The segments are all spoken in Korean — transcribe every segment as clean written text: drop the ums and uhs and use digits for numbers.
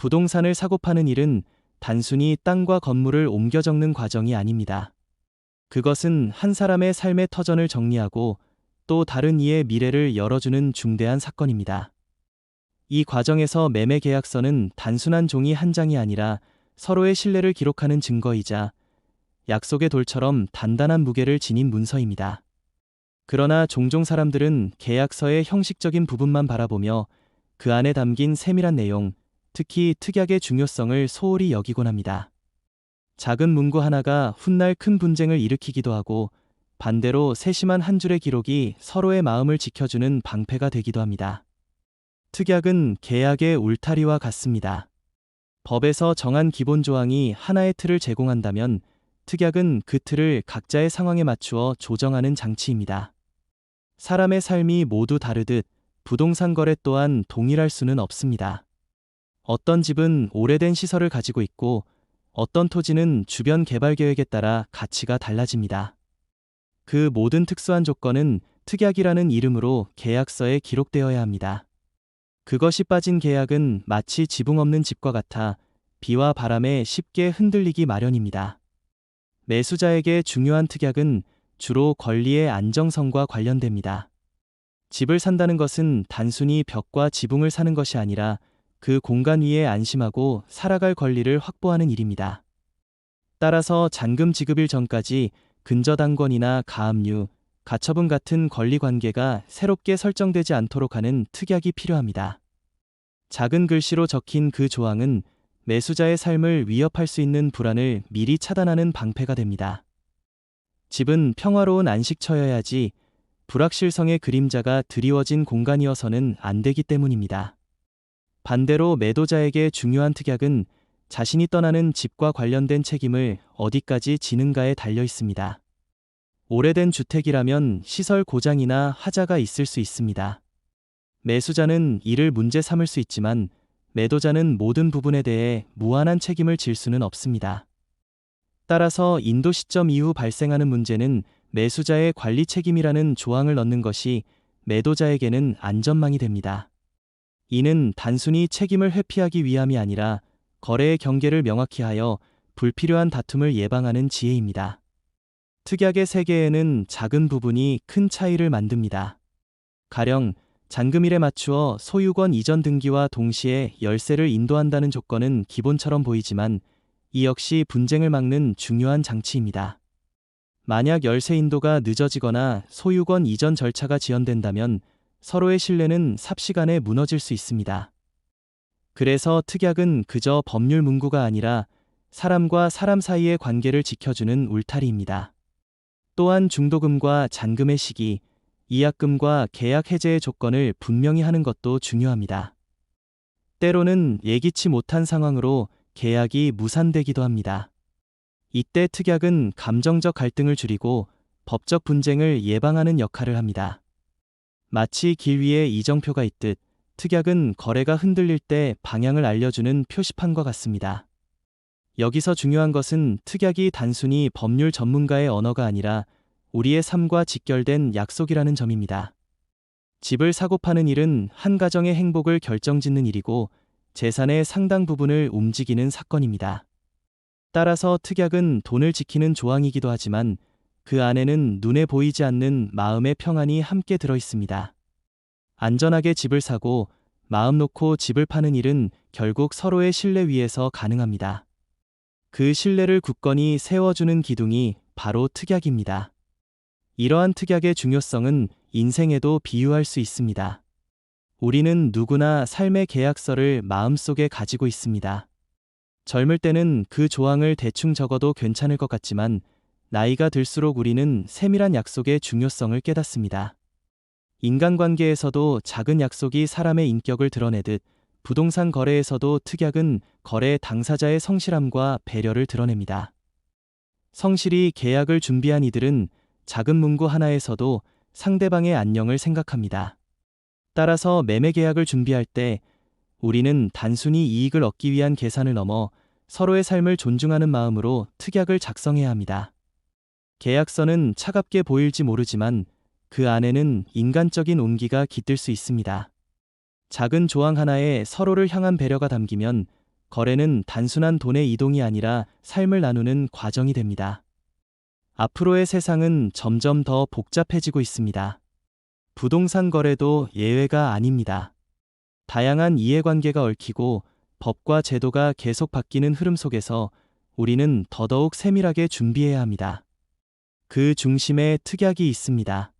부동산을 사고 파는 일은 단순히 땅과 건물을 옮겨 적는 과정이 아닙니다. 그것은 한 사람의 삶의 터전을 정리하고 또 다른 이의 미래를 열어주는 중대한 사건입니다. 이 과정에서 매매 계약서는 단순한 종이 한 장이 아니라 서로의 신뢰를 기록하는 증거이자 약속의 돌처럼 단단한 무게를 지닌 문서입니다. 그러나 종종 사람들은 계약서의 형식적인 부분만 바라보며 그 안에 담긴 세밀한 내용, 특히 특약의 중요성을 소홀히 여기곤 합니다. 작은 문구 하나가 훗날 큰 분쟁을 일으키기도 하고 반대로 세심한 한 줄의 기록이 서로의 마음을 지켜주는 방패가 되기도 합니다. 특약은 계약의 울타리와 같습니다. 법에서 정한 기본 조항이 하나의 틀을 제공한다면 특약은 그 틀을 각자의 상황에 맞추어 조정하는 장치입니다. 사람의 삶이 모두 다르듯 부동산 거래 또한 동일할 수는 없습니다. 어떤 집은 오래된 시설을 가지고 있고 어떤 토지는 주변 개발 계획에 따라 가치가 달라집니다. 그 모든 특수한 조건은 특약이라는 이름으로 계약서에 기록되어야 합니다. 그것이 빠진 계약은 마치 지붕 없는 집과 같아 비와 바람에 쉽게 흔들리기 마련입니다. 매수자에게 중요한 특약은 주로 권리의 안정성과 관련됩니다. 집을 산다는 것은 단순히 벽과 지붕을 사는 것이 아니라 그 공간 위에 안심하고 살아갈 권리를 확보하는 일입니다. 따라서 잔금 지급일 전까지 근저당권이나 가압류, 가처분 같은 권리 관계가 새롭게 설정되지 않도록 하는 특약이 필요합니다. 작은 글씨로 적힌 그 조항은 매수자의 삶을 위협할 수 있는 불안을 미리 차단하는 방패가 됩니다. 집은 평화로운 안식처여야지 불확실성의 그림자가 드리워진 공간이어서는 안 되기 때문입니다. 반대로 매도자에게 중요한 특약은 자신이 떠나는 집과 관련된 책임을 어디까지 지는가에 달려 있습니다. 오래된 주택이라면 시설 고장이나 하자가 있을 수 있습니다. 매수자는 이를 문제 삼을 수 있지만 매도자는 모든 부분에 대해 무한한 책임을 질 수는 없습니다. 따라서 인도 시점 이후 발생하는 문제는 매수자의 관리 책임이라는 조항을 넣는 것이 매도자에게는 안전망이 됩니다. 이는 단순히 책임을 회피하기 위함이 아니라 거래의 경계를 명확히 하여 불필요한 다툼을 예방하는 지혜입니다. 특약의 세계에는 작은 부분이 큰 차이를 만듭니다. 가령 잔금일에 맞추어 소유권 이전 등기와 동시에 열세를 인도한다는 조건은 기본처럼 보이지만 이 역시 분쟁을 막는 중요한 장치입니다. 만약 열세 인도가 늦어지거나 소유권 이전 절차가 지연된다면 서로의 신뢰는 삽시간에 무너질 수 있습니다. 그래서 특약은 그저 법률 문구가 아니라 사람과 사람 사이의 관계를 지켜주는 울타리입니다. 또한 중도금과 잔금의 시기, 이약금과 계약 해제의 조건을 분명히 하는 것도 중요합니다. 때로는 예기치 못한 상황으로 계약이 무산되기도 합니다. 이때 특약은 감정적 갈등을 줄이고 법적 분쟁을 예방하는 역할을 합니다. 마치 길 위에 이정표가 있듯 특약은 거래가 흔들릴 때 방향을 알려주는 표시판과 같습니다. 여기서 중요한 것은 특약이 단순히 법률 전문가의 언어가 아니라 우리의 삶과 직결된 약속이라는 점입니다. 집을 사고 파는 일은 한 가정의 행복을 결정짓는 일이고 재산의 상당 부분을 움직이는 사건입니다. 따라서 특약은 돈을 지키는 조항이기도 하지만 그 안에는 눈에 보이지 않는 마음의 평안이 함께 들어 있습니다. 안전하게 집을 사고 마음 놓고 집을 파는 일은 결국 서로의 신뢰 위에서 가능합니다. 그 신뢰를 굳건히 세워주는 기둥이 바로 특약입니다. 이러한 특약의 중요성은 인생에도 비유할 수 있습니다. 우리는 누구나 삶의 계약서를 마음속에 가지고 있습니다. 젊을 때는 그 조항을 대충 적어도 괜찮을 것 같지만 나이가 들수록 우리는 세밀한 약속의 중요성을 깨닫습니다. 인간관계에서도 작은 약속이 사람의 인격을 드러내듯 부동산 거래에서도 특약은 거래 당사자의 성실함과 배려를 드러냅니다. 성실히 계약을 준비한 이들은 작은 문구 하나에서도 상대방의 안녕을 생각합니다. 따라서 매매 계약을 준비할 때 우리는 단순히 이익을 얻기 위한 계산을 넘어 서로의 삶을 존중하는 마음으로 특약을 작성해야 합니다. 계약서는 차갑게 보일지 모르지만 그 안에는 인간적인 온기가 깃들 수 있습니다. 작은 조항 하나에 서로를 향한 배려가 담기면 거래는 단순한 돈의 이동이 아니라 삶을 나누는 과정이 됩니다. 앞으로의 세상은 점점 더 복잡해지고 있습니다. 부동산 거래도 예외가 아닙니다. 다양한 이해관계가 얽히고 법과 제도가 계속 바뀌는 흐름 속에서 우리는 더더욱 세밀하게 준비해야 합니다. 그 중심에 특약이 있습니다.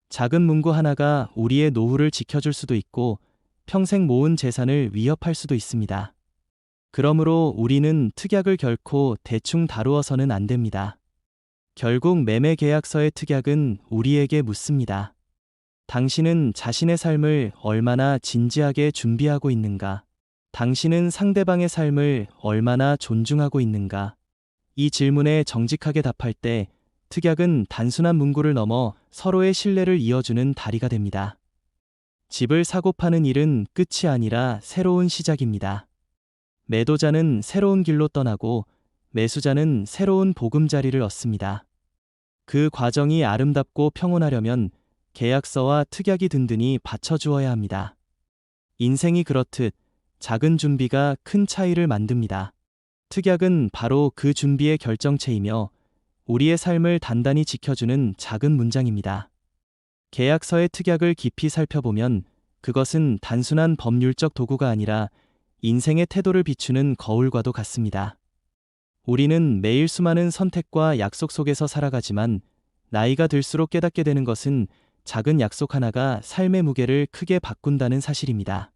작은 문구 하나가 우리의 노후를 지켜줄 수도 있고 평생 모은 재산을 위협할 수도 있습니다. 그러므로 우리는 특약을 결코 대충 다루어서는 안 됩니다. 결국 매매 계약서의 특약은 우리에게 묻습니다. 당신은 자신의 삶을 얼마나 진지하게 준비하고 있는가? 당신은 상대방의 삶을 얼마나 존중하고 있는가? 이 질문에 정직하게 답할 때 특약은 단순한 문구를 넘어 서로의 신뢰를 이어주는 다리가 됩니다. 집을 사고 파는 일은 끝이 아니라 새로운 시작입니다. 매도자는 새로운 길로 떠나고 매수자는 새로운 보금자리를 얻습니다. 그 과정이 아름답고 평온하려면 계약서와 특약이 든든히 받쳐주어야 합니다. 인생이 그렇듯 작은 준비가 큰 차이를 만듭니다. 특약은 바로 그 준비의 결정체이며 우리의 삶을 단단히 지켜주는 작은 문장입니다. 계약서의 특약을 깊이 살펴보면 그것은 단순한 법률적 도구가 아니라 인생의 태도를 비추는 거울과도 같습니다. 우리는 매일 수많은 선택과 약속 속에서 살아가지만 나이가 들수록 깨닫게 되는 것은 작은 약속 하나가 삶의 무게를 크게 바꾼다는 사실입니다.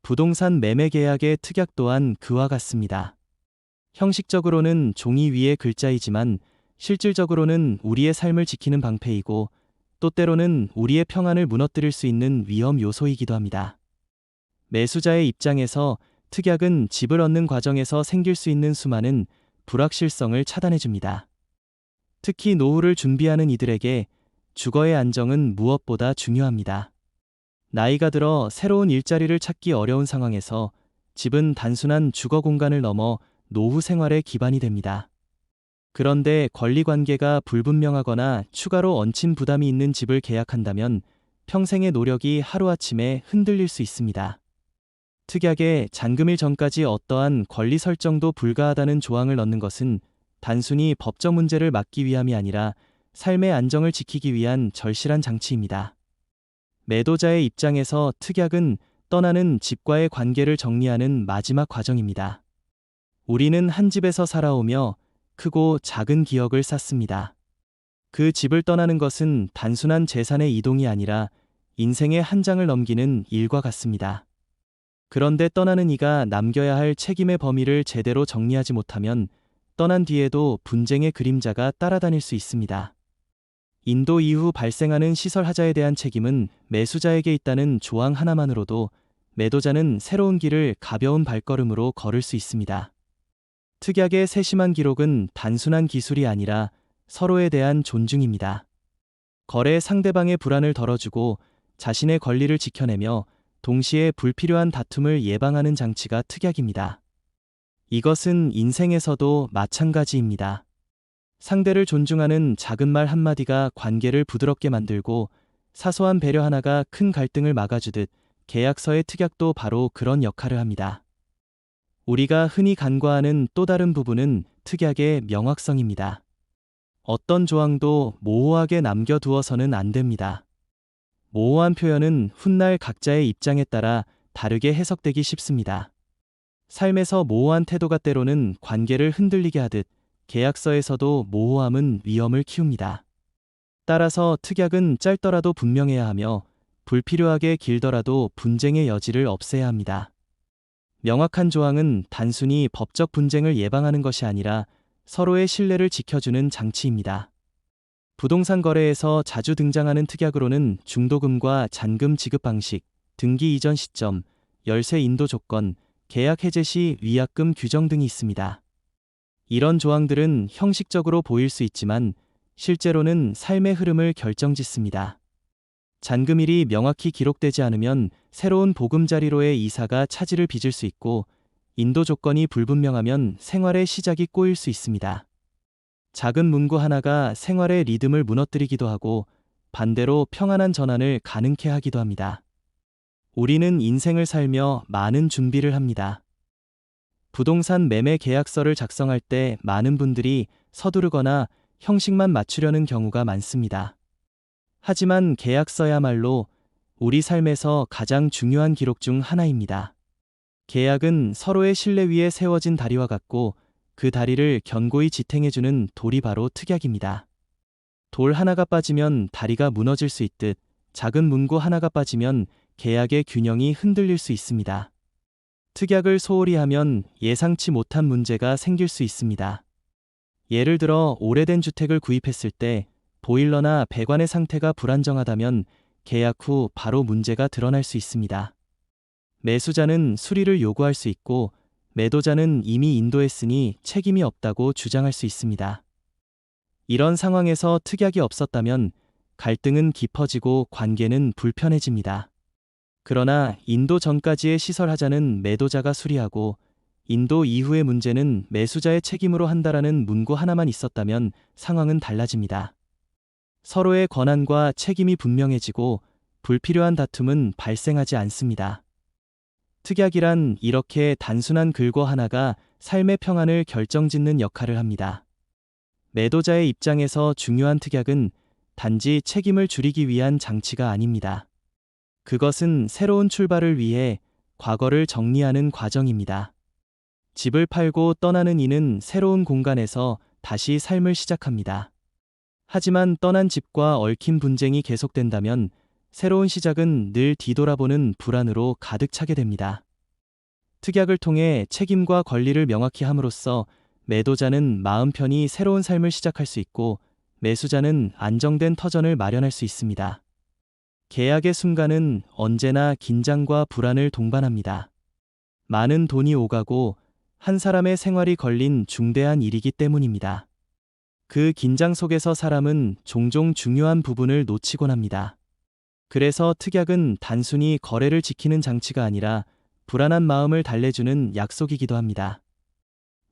부동산 매매 계약의 특약 또한 그와 같습니다. 형식적으로는 종이 위의 글자이지만 실질적으로는 우리의 삶을 지키는 방패이고 또 때로는 우리의 평안을 무너뜨릴 수 있는 위험 요소이기도 합니다. 매수자의 입장에서 특약은 집을 얻는 과정에서 생길 수 있는 수많은 불확실성을 차단해줍니다. 특히 노후를 준비하는 이들에게 주거의 안정은 무엇보다 중요합니다. 나이가 들어 새로운 일자리를 찾기 어려운 상황에서 집은 단순한 주거 공간을 넘어 노후 생활의 기반이 됩니다. 그런데 권리관계가 불분명하거나 추가로 얹힌 부담이 있는 집을 계약한다면 평생의 노력이 하루아침에 흔들릴 수 있습니다. 특약에 잔금일 전까지 어떠한 권리 설정도 불가하다는 조항을 넣는 것은 단순히 법적 문제를 막기 위함이 아니라 삶의 안정을 지키기 위한 절실한 장치입니다. 매도자의 입장에서 특약은 떠나는 집과의 관계를 정리하는 마지막 과정입니다. 우리는 한 집에서 살아오며 크고 작은 기억을 쌓습니다. 그 집을 떠나는 것은 단순한 재산의 이동이 아니라 인생의 한 장을 넘기는 일과 같습니다. 그런데 떠나는 이가 남겨야 할 책임의 범위를 제대로 정리하지 못하면 떠난 뒤에도 분쟁의 그림자가 따라다닐 수 있습니다. 인도 이후 발생하는 시설 하자에 대한 책임은 매수자에게 있다는 조항 하나만으로도 매도자는 새로운 길을 가벼운 발걸음으로 걸을 수 있습니다. 특약의 세심한 기록은 단순한 기술이 아니라 서로에 대한 존중입니다. 거래 상대방의 불안을 덜어주고 자신의 권리를 지켜내며 동시에 불필요한 다툼을 예방하는 장치가 특약입니다. 이것은 인생에서도 마찬가지입니다. 상대를 존중하는 작은 말 한마디가 관계를 부드럽게 만들고 사소한 배려 하나가 큰 갈등을 막아주듯 계약서의 특약도 바로 그런 역할을 합니다. 우리가 흔히 간과하는 또 다른 부분은 특약의 명확성입니다. 어떤 조항도 모호하게 남겨두어서는 안 됩니다. 모호한 표현은 훗날 각자의 입장에 따라 다르게 해석되기 쉽습니다. 삶에서 모호한 태도가 때로는 관계를 흔들리게 하듯 계약서에서도 모호함은 위험을 키웁니다. 따라서 특약은 짧더라도 분명해야 하며 불필요하게 길더라도 분쟁의 여지를 없애야 합니다. 명확한 조항은 단순히 법적 분쟁을 예방하는 것이 아니라 서로의 신뢰를 지켜주는 장치입니다. 부동산 거래에서 자주 등장하는 특약으로는 중도금과 잔금 지급 방식, 등기 이전 시점, 열쇠 인도 조건, 계약 해제 시 위약금 규정 등이 있습니다. 이런 조항들은 형식적으로 보일 수 있지만 실제로는 삶의 흐름을 결정짓습니다. 잔금일이 명확히 기록되지 않으면 새로운 보금자리로의 이사가 차질을 빚을 수 있고 인도 조건이 불분명하면 생활의 시작이 꼬일 수 있습니다. 작은 문구 하나가 생활의 리듬을 무너뜨리기도 하고 반대로 평안한 전환을 가능케 하기도 합니다. 우리는 인생을 살며 많은 준비를 합니다. 부동산 매매 계약서를 작성할 때 많은 분들이 서두르거나 형식만 맞추려는 경우가 많습니다. 하지만 계약서야말로 우리 삶에서 가장 중요한 기록 중 하나입니다. 계약은 서로의 신뢰 위에 세워진 다리와 같고 그 다리를 견고히 지탱해주는 돌이 바로 특약입니다. 돌 하나가 빠지면 다리가 무너질 수 있듯 작은 문구 하나가 빠지면 계약의 균형이 흔들릴 수 있습니다. 특약을 소홀히 하면 예상치 못한 문제가 생길 수 있습니다. 예를 들어 오래된 주택을 구입했을 때 보일러나 배관의 상태가 불안정하다면 계약 후 바로 문제가 드러날 수 있습니다. 매수자는 수리를 요구할 수 있고 매도자는 이미 인도했으니 책임이 없다고 주장할 수 있습니다. 이런 상황에서 특약이 없었다면 갈등은 깊어지고 관계는 불편해집니다. 그러나 인도 전까지의 시설하자는 매도자가 수리하고 인도 이후의 문제는 매수자의 책임으로 한다라는 문구 하나만 있었다면 상황은 달라집니다. 서로의 권한과 책임이 분명해지고 불필요한 다툼은 발생하지 않습니다. 특약이란 이렇게 단순한 글과 하나가 삶의 평안을 결정짓는 역할을 합니다. 매도자의 입장에서 중요한 특약은 단지 책임을 줄이기 위한 장치가 아닙니다. 그것은 새로운 출발을 위해 과거를 정리하는 과정입니다. 집을 팔고 떠나는 이는 새로운 공간에서 다시 삶을 시작합니다. 하지만 떠난 집과 얽힌 분쟁이 계속된다면 새로운 시작은 늘 뒤돌아보는 불안으로 가득 차게 됩니다. 특약을 통해 책임과 권리를 명확히 함으로써 매도자는 마음 편히 새로운 삶을 시작할 수 있고 매수자는 안정된 터전을 마련할 수 있습니다. 계약의 순간은 언제나 긴장과 불안을 동반합니다. 많은 돈이 오가고 한 사람의 생활이 걸린 중대한 일이기 때문입니다. 그 긴장 속에서 사람은 종종 중요한 부분을 놓치곤 합니다. 그래서 특약은 단순히 거래를 지키는 장치가 아니라 불안한 마음을 달래주는 약속이기도 합니다.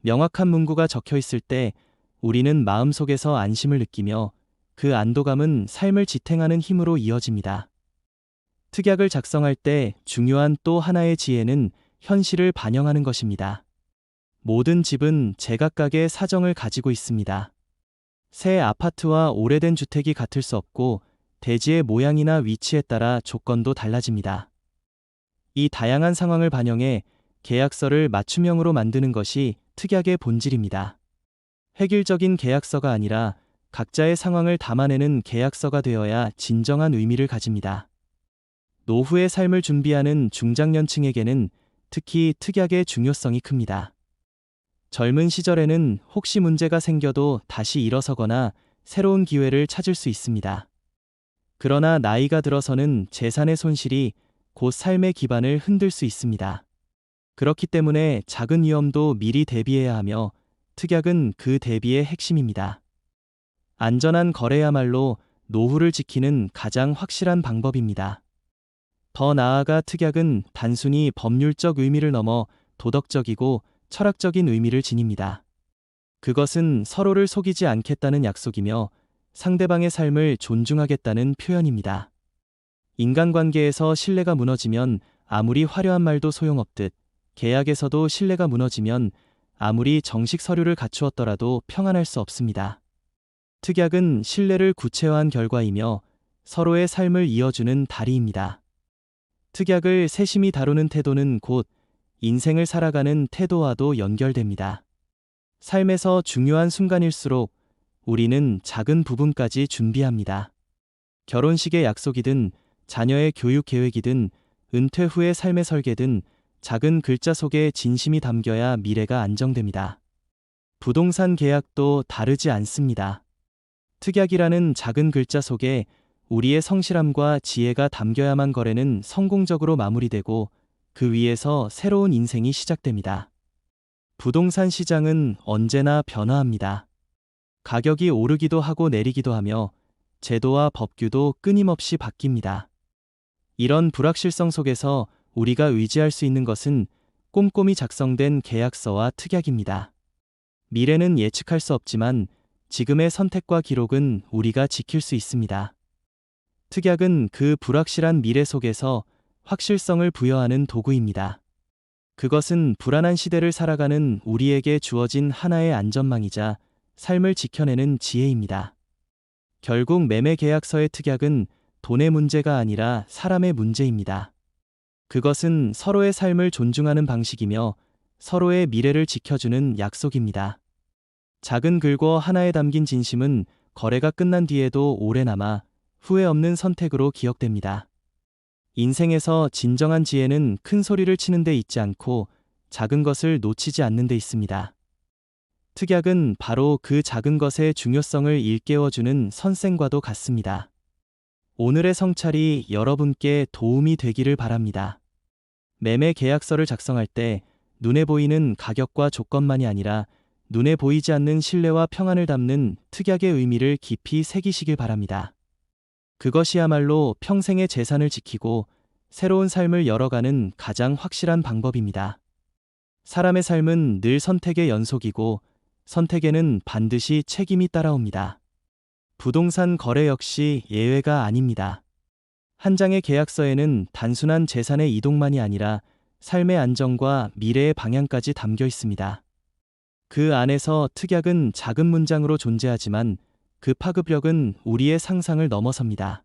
명확한 문구가 적혀 있을 때 우리는 마음속에서 안심을 느끼며 그 안도감은 삶을 지탱하는 힘으로 이어집니다. 특약을 작성할 때 중요한 또 하나의 지혜는 현실을 반영하는 것입니다. 모든 집은 제각각의 사정을 가지고 있습니다. 새 아파트와 오래된 주택이 같을 수 없고 대지의 모양이나 위치에 따라 조건도 달라집니다. 이 다양한 상황을 반영해 계약서를 맞춤형으로 만드는 것이 특약의 본질입니다. 획일적인 계약서가 아니라 각자의 상황을 담아내는 계약서가 되어야 진정한 의미를 가집니다. 노후의 삶을 준비하는 중장년층에게는 특히 특약의 중요성이 큽니다. 젊은 시절에는 혹시 문제가 생겨도 다시 일어서거나 새로운 기회를 찾을 수 있습니다. 그러나 나이가 들어서는 재산의 손실이 곧 삶의 기반을 흔들 수 있습니다. 그렇기 때문에 작은 위험도 미리 대비해야 하며 특약은 그 대비의 핵심입니다. 안전한 거래야말로 노후를 지키는 가장 확실한 방법입니다. 더 나아가 특약은 단순히 법률적 의미를 넘어 도덕적이고 철학적인 의미를 지닙니다. 그것은 서로를 속이지 않겠다는 약속이며 상대방의 삶을 존중하겠다는 표현입니다. 인간관계에서 신뢰가 무너지면 아무리 화려한 말도 소용없듯 계약에서도 신뢰가 무너지면 아무리 정식 서류를 갖추었더라도 평안할 수 없습니다. 특약은 신뢰를 구체화한 결과이며 서로의 삶을 이어주는 다리입니다. 특약을 세심히 다루는 태도는 곧 인생을 살아가는 태도와도 연결됩니다. 삶에서 중요한 순간일수록 우리는 작은 부분까지 준비합니다. 결혼식의 약속이든 자녀의 교육 계획이든 은퇴 후의 삶의 설계든 작은 글자 속에 진심이 담겨야 미래가 안정됩니다. 부동산 계약도 다르지 않습니다. 특약이라는 작은 글자 속에 우리의 성실함과 지혜가 담겨야만 거래는 성공적으로 마무리되고 그 위에서 새로운 인생이 시작됩니다. 부동산 시장은 언제나 변화합니다. 가격이 오르기도 하고 내리기도 하며 제도와 법규도 끊임없이 바뀝니다. 이런 불확실성 속에서 우리가 의지할 수 있는 것은 꼼꼼히 작성된 계약서와 특약입니다. 미래는 예측할 수 없지만 지금의 선택과 기록은 우리가 지킬 수 있습니다. 특약은 그 불확실한 미래 속에서 확실성을 부여하는 도구입니다. 그것은 불안한 시대를 살아가는 우리에게 주어진 하나의 안전망이자 삶을 지켜내는 지혜입니다. 결국 매매 계약서의 특약은 돈의 문제가 아니라 사람의 문제입니다. 그것은 서로의 삶을 존중하는 방식이며 서로의 미래를 지켜주는 약속입니다. 작은 글과 하나에 담긴 진심은 거래가 끝난 뒤에도 오래 남아 후회 없는 선택으로 기억됩니다. 인생에서 진정한 지혜는 큰 소리를 치는 데 있지 않고 작은 것을 놓치지 않는 데 있습니다. 특약은 바로 그 작은 것의 중요성을 일깨워주는 선생과도 같습니다. 오늘의 성찰이 여러분께 도움이 되기를 바랍니다. 매매 계약서를 작성할 때 눈에 보이는 가격과 조건만이 아니라 눈에 보이지 않는 신뢰와 평안을 담는 특약의 의미를 깊이 새기시길 바랍니다. 그것이야말로 평생의 재산을 지키고 새로운 삶을 열어가는 가장 확실한 방법입니다. 사람의 삶은 늘 선택의 연속이고 선택에는 반드시 책임이 따라옵니다. 부동산 거래 역시 예외가 아닙니다. 한 장의 계약서에는 단순한 재산의 이동만이 아니라 삶의 안정과 미래의 방향까지 담겨 있습니다. 그 안에서 특약은 작은 문장으로 존재하지만 그 파급력은 우리의 상상을 넘어섭니다.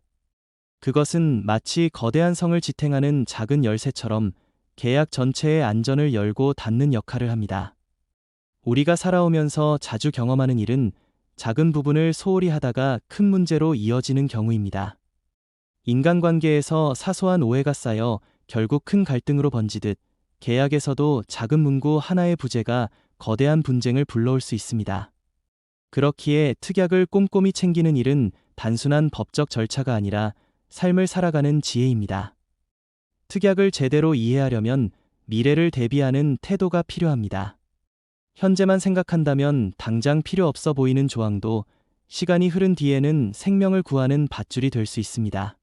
그것은 마치 거대한 성을 지탱하는 작은 열쇠처럼 계약 전체의 안전을 열고 닫는 역할을 합니다. 우리가 살아오면서 자주 경험하는 일은 작은 부분을 소홀히 하다가 큰 문제로 이어지는 경우입니다. 인간관계에서 사소한 오해가 쌓여 결국 큰 갈등으로 번지듯 계약에서도 작은 문구 하나의 부재가 거대한 분쟁을 불러올 수 있습니다. 그렇기에 특약을 꼼꼼히 챙기는 일은 단순한 법적 절차가 아니라 삶을 살아가는 지혜입니다. 특약을 제대로 이해하려면 미래를 대비하는 태도가 필요합니다. 현재만 생각한다면 당장 필요 없어 보이는 조항도 시간이 흐른 뒤에는 생명을 구하는 밧줄이 될 수 있습니다.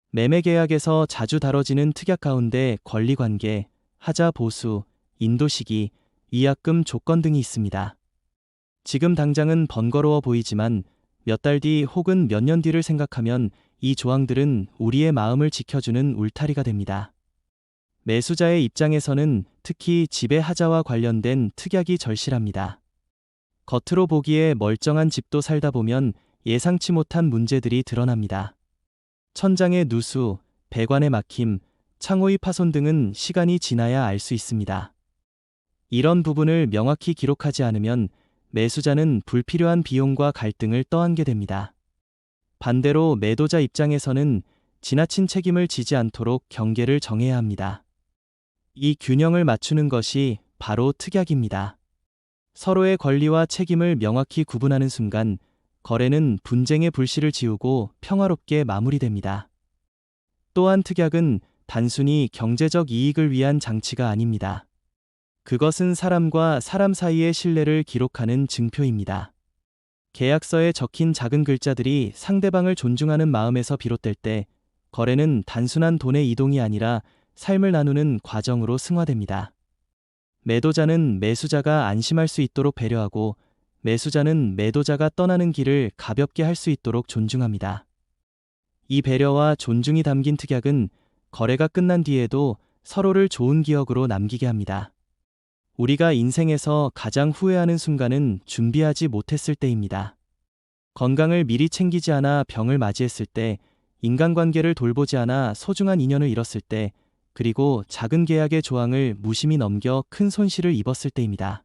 매매 계약에서 자주 다뤄지는 특약 가운데 권리관계, 하자 보수, 인도 시기, 위약금 조건 등이 있습니다. 지금 당장은 번거로워 보이지만 몇 달 뒤 혹은 몇 년 뒤를 생각하면 이 조항들은 우리의 마음을 지켜주는 울타리가 됩니다. 매수자의 입장에서는 특히 집의 하자와 관련된 특약이 절실합니다. 겉으로 보기에 멀쩡한 집도 살다 보면 예상치 못한 문제들이 드러납니다. 천장의 누수, 배관의 막힘, 창호의 파손 등은 시간이 지나야 알 수 있습니다. 이런 부분을 명확히 기록하지 않으면 매수자는 불필요한 비용과 갈등을 떠안게 됩니다. 반대로 매도자 입장에서는 지나친 책임을 지지 않도록 경계를 정해야 합니다. 이 균형을 맞추는 것이 바로 특약입니다. 서로의 권리와 책임을 명확히 구분하는 순간 거래는 분쟁의 불씨를 지우고 평화롭게 마무리됩니다. 또한 특약은 단순히 경제적 이익을 위한 장치가 아닙니다. 그것은 사람과 사람 사이의 신뢰를 기록하는 증표입니다. 계약서에 적힌 작은 글자들이 상대방을 존중하는 마음에서 비롯될 때 거래는 단순한 돈의 이동이 아니라 삶을 나누는 과정으로 승화됩니다. 매도자는 매수자가 안심할 수 있도록 배려하고 매수자는 매도자가 떠나는 길을 가볍게 할 수 있도록 존중합니다. 이 배려와 존중이 담긴 특약은 거래가 끝난 뒤에도 서로를 좋은 기억으로 남기게 합니다. 우리가 인생에서 가장 후회하는 순간은 준비하지 못했을 때입니다. 건강을 미리 챙기지 않아 병을 맞이했을 때, 인간관계를 돌보지 않아 소중한 인연을 잃었을 때, 그리고 작은 계약의 조항을 무심히 넘겨 큰 손실을 입었을 때입니다.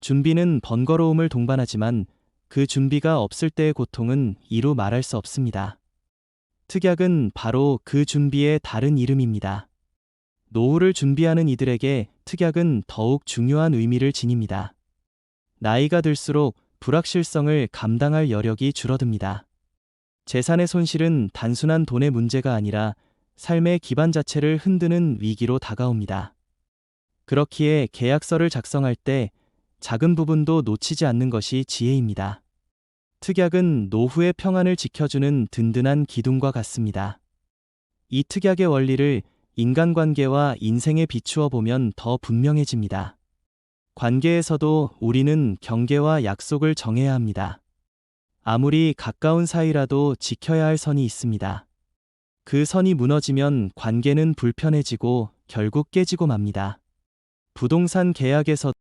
준비는 번거로움을 동반하지만 그 준비가 없을 때의 고통은 이루 말할 수 없습니다. 특약은 바로 그 준비의 다른 이름입니다. 노후를 준비하는 이들에게 특약은 더욱 중요한 의미를 지닙니다. 나이가 들수록 불확실성을 감당할 여력이 줄어듭니다. 재산의 손실은 단순한 돈의 문제가 아니라 삶의 기반 자체를 흔드는 위기로 다가옵니다. 그렇기에 계약서를 작성할 때 작은 부분도 놓치지 않는 것이 지혜입니다. 특약은 노후의 평안을 지켜주는 든든한 기둥과 같습니다. 이 특약의 원리를 인간관계와 인생에 비추어 보면 더 분명해집니다. 관계에서도 우리는 경계와 약속을 정해야 합니다. 아무리 가까운 사이라도 지켜야 할 선이 있습니다. 그 선이 무너지면 관계는 불편해지고 결국 깨지고 맙니다. 부동산 계약에서